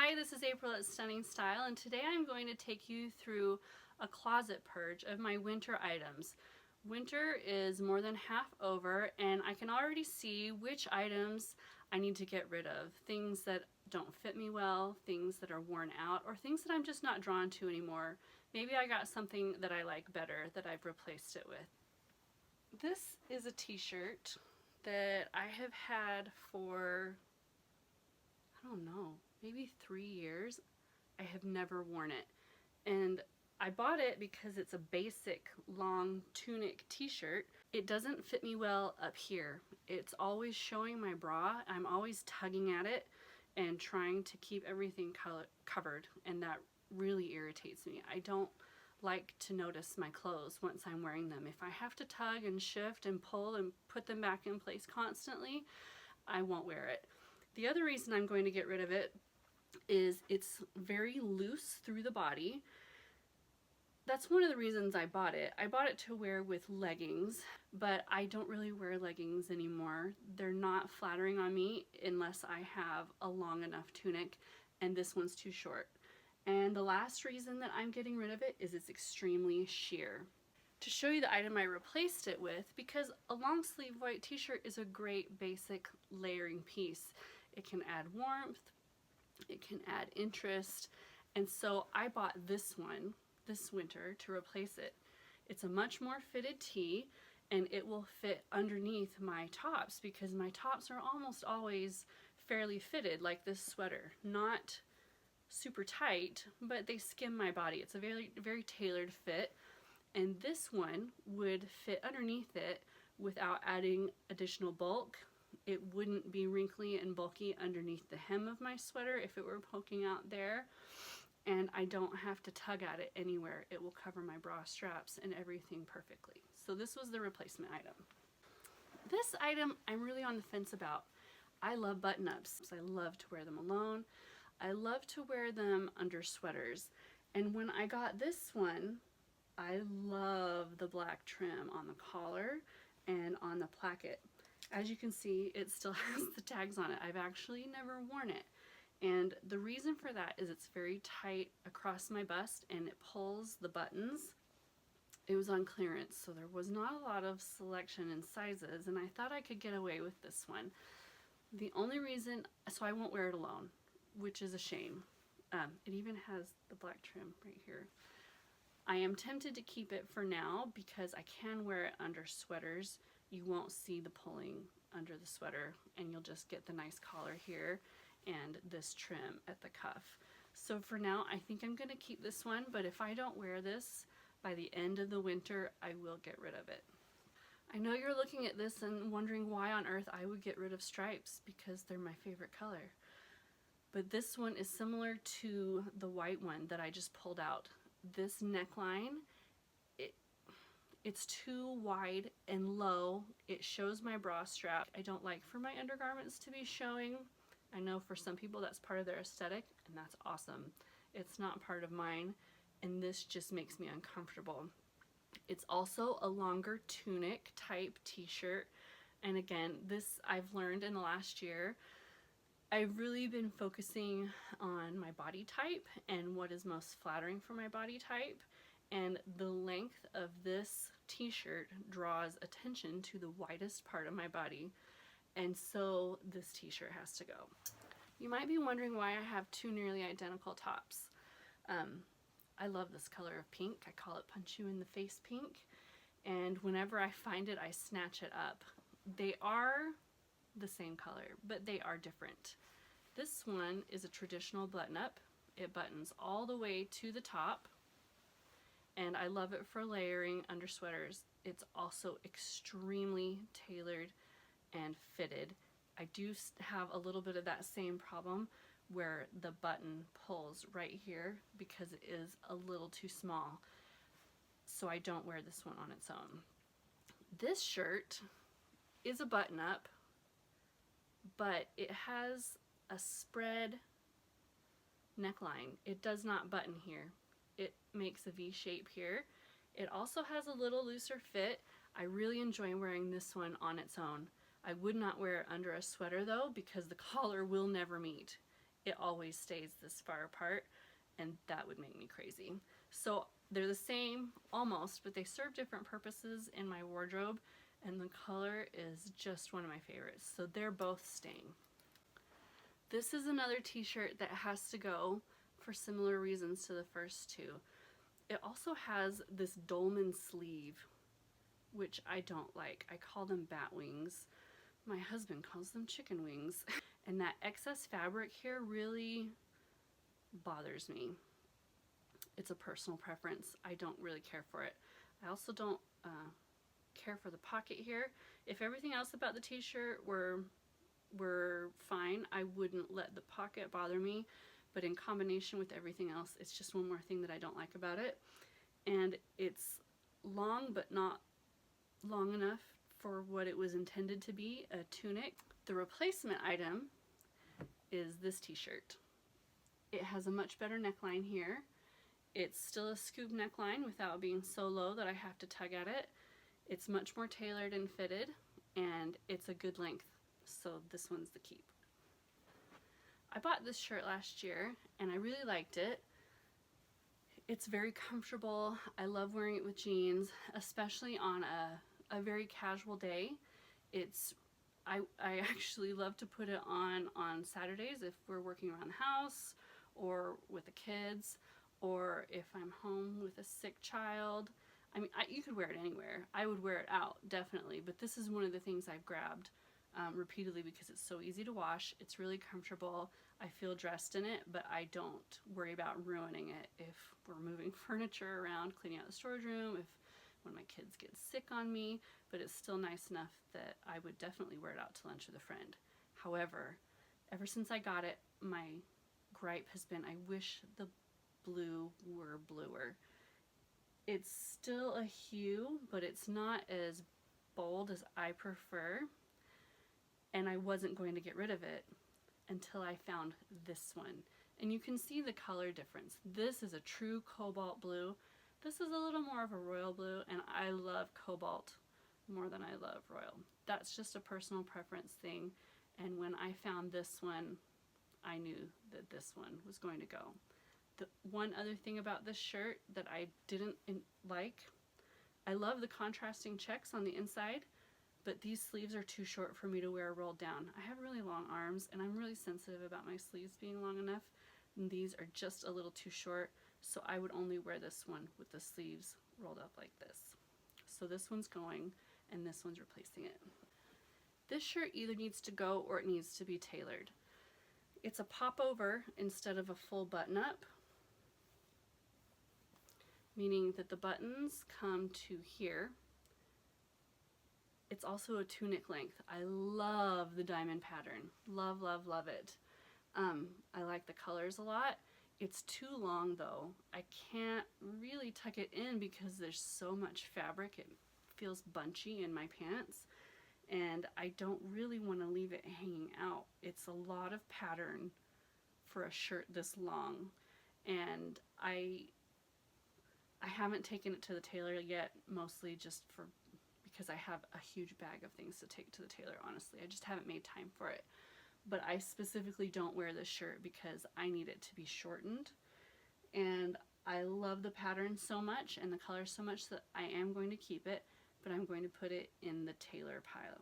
Hi, this is April at Stunning Style, and today I'm going to take you through a closet purge of my winter items. Winter is more than half over, and I can already see which items I need to get rid of. Things that don't fit me well, things that are worn out, or things that I'm just not drawn to anymore. Maybe I got something that I like better that I've replaced it with. This is a t-shirt that I have had for, I don't know, maybe 3 years. I have never worn it. And I bought it because it's a basic long tunic t-shirt. It doesn't fit me well up here. It's always showing my bra. I'm always tugging at it and trying to keep everything covered, and that really irritates me. I don't like to notice my clothes once I'm wearing them. If I have to tug and shift and pull and put them back in place constantly, I won't wear it. The other reason I'm going to get rid of it is it's very loose through the body. That's one of the reasons I bought it. I bought it to wear with leggings, but I don't really wear leggings anymore. They're not flattering on me unless I have a long enough tunic, and this one's too short. And the last reason that I'm getting rid of it is it's extremely sheer. To show you the item I replaced it with, because a long sleeve white t-shirt is a great basic layering piece. It can add warmth, it can add interest, and so I bought this one this winter to replace it. It's a much more fitted tee, and it will fit underneath my tops because my tops are almost always fairly fitted, like this sweater. Not super tight, but they skim my body. It's a very tailored fit, and this one would fit underneath it without adding additional bulk. It wouldn't be wrinkly and bulky underneath the hem of my sweater if it were poking out there, and I don't have to tug at it anywhere. It will cover my bra straps and everything perfectly. So this was the replacement item. This item I'm really on the fence about. I love button-ups. I love to wear them alone. I love to wear them under sweaters. And when I got this one, I love the black trim on the collar and on the placket. As you can see, it still has the tags on it. I've actually never worn it. And the reason for that is it's very tight across my bust and it pulls the buttons. It was on clearance, so there was not a lot of selection in sizes, and I thought I could get away with this one. The only reason, so I won't wear it alone, which is a shame. It even has the black trim right here. I am tempted to keep it for now because I can wear it under sweaters. You won't see the pulling under the sweater, and you'll just get the nice collar here and this trim at the cuff. So for now, I think I'm gonna keep this one, but if I don't wear this by the end of the winter, I will get rid of it. I know you're looking at this and wondering why on earth I would get rid of stripes, because they're my favorite color. But this one is similar to the white one that I just pulled out. This neckline, it's too wide and low. It shows my bra strap. I don't like for my undergarments to be showing. I know for some people that's part of their aesthetic, and that's awesome. It's not part of mine, and this just makes me uncomfortable. It's also a longer tunic type t-shirt, and again, this I've learned in the last year. I've really been focusing on my body type and what is most flattering for my body type, and the length of this t-shirt draws attention to the widest part of my body, and so this t-shirt has to go. You might be wondering why I have two nearly identical tops. I love this color of pink. I call it punch you in the face pink, and whenever I find it, I snatch it up. They are the same color, but they are different. This one is a traditional button-up. It buttons all the way to the top, and I love it for layering under sweaters. It's also extremely tailored and fitted. I do have a little bit of that same problem where the button pulls right here because it is a little too small, so I don't wear this one on its own. This shirt is a button-up, but it has a spread neckline. It does not button here. It makes a V shape here. It also has a little looser fit. I really enjoy wearing this one on its own. I would not wear it under a sweater though, because the collar will never meet. it always stays this far apart, and that would make me crazy. So they're the same almost, but they serve different purposes in my wardrobe, and the color is just one of my favorites. So they're both staying. This is another t-shirt that has to go for similar reasons to the first two. It also has this dolman sleeve, which I don't like. I call them bat wings. My husband calls them chicken wings. And that excess fabric here really bothers me. It's a personal preference. I don't really care for it. I also don't care for the pocket here. If everything else about the t-shirt were fine, I wouldn't let the pocket bother me, but in combination with everything else, it's just one more thing that I don't like about it. And it's long, but not long enough for what it was intended to be, a tunic. The replacement item is this t-shirt. It has a much better neckline here. It's still a scoop neckline without being so low that I have to tug at it. It's much more tailored and fitted, and it's a good length. So this one's the keep. I bought this shirt last year and I really liked it. It's very comfortable. I love wearing it with jeans, especially on a very casual day. I actually love to put it on Saturdays if we're working around the house or with the kids, or if I'm home with a sick child. I mean, you could wear it anywhere. I would wear it out, definitely, but this is one of the things I've grabbed repeatedly because it's so easy to wash. It's really comfortable. I feel dressed in it, but I don't worry about ruining it if we're moving furniture around, cleaning out the storage room, if when my kids get sick on me, but it's still nice enough that I would definitely wear it out to lunch with a friend. However, ever since I got it, my gripe has been I wish the blue were bluer. It's still a hue, but it's not as bold as I prefer, and I wasn't going to get rid of it until I found this one. And you can see the color difference. This is a true cobalt blue. This is a little more of a royal blue, and I love cobalt more than I love royal. That's just a personal preference thing, and when I found this one, I knew that this one was going to go. The one other thing about this shirt that I didn't like, I love the contrasting checks on the inside, but these sleeves are too short for me to wear rolled down. I have really long arms, and I'm really sensitive about my sleeves being long enough, and these are just a little too short, so I would only wear this one with the sleeves rolled up like this. So this one's going, and this one's replacing it. This shirt either needs to go or it needs to be tailored. It's a popover instead of a full button-up, meaning that the buttons come to here. It's also a tunic length. I love the diamond pattern. Love, love, love it. I like the colors a lot. It's too long though. I can't really tuck it in because there's so much fabric. It feels bunchy in my pants, and I don't really want to leave it hanging out. It's a lot of pattern for a shirt this long, and I haven't taken it to the tailor yet, mostly just because I have a huge bag of things to take to the tailor, honestly. I just haven't made time for it. But I specifically don't wear this shirt because I need it to be shortened, and I love the pattern so much and the color so much that I am going to keep it, but I'm going to put it in the tailor pile,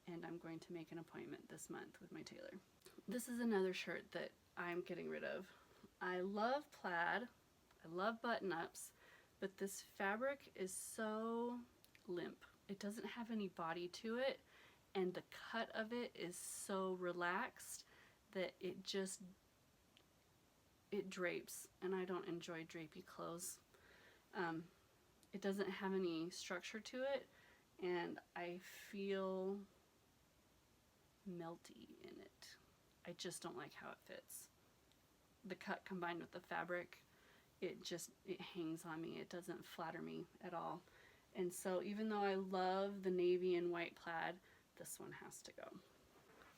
and I'm going to make an appointment this month with my tailor. This is another shirt that I'm getting rid of. I love plaid, I love button-ups, but this fabric is so limp. It doesn't have any body to it, and the cut of it is so relaxed that it drapes, and I don't enjoy drapey clothes. It doesn't have any structure to it, and I feel melty in it. I just don't like how it fits. The cut combined with the fabric, it hangs on me. It doesn't flatter me at all. And so even though I love the navy and white plaid, this one has to go.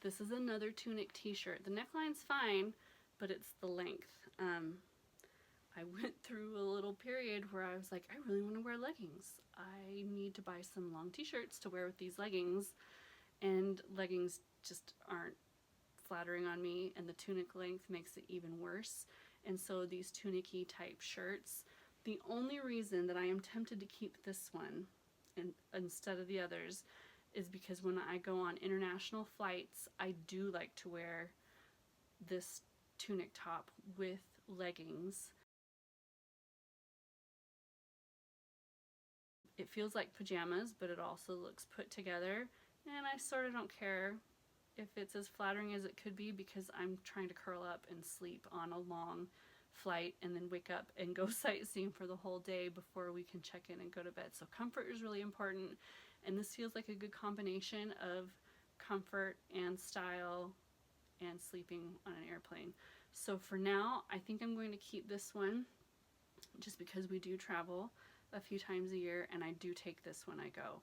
This is another tunic t-shirt. The neckline's fine, but it's the length. I went through a little period where I was like, I really want to wear leggings. I need to buy some long t-shirts to wear with these leggings, and leggings just aren't flattering on me, and the tunic length makes it even worse. And so these tunic-y type shirts, the only reason that I am tempted to keep this one instead of the others is because when I go on international flights, I do like to wear this tunic top with leggings. It feels like pajamas, but it also looks put together, and I sort of don't care if it's as flattering as it could be, because I'm trying to curl up and sleep on a long flight and then wake up and go sightseeing for the whole day before we can check in and go to bed. So comfort is really important, and this feels like a good combination of comfort and style and sleeping on an airplane. So for now, I think I'm going to keep this one just because we do travel a few times a year, and I do take this when I go.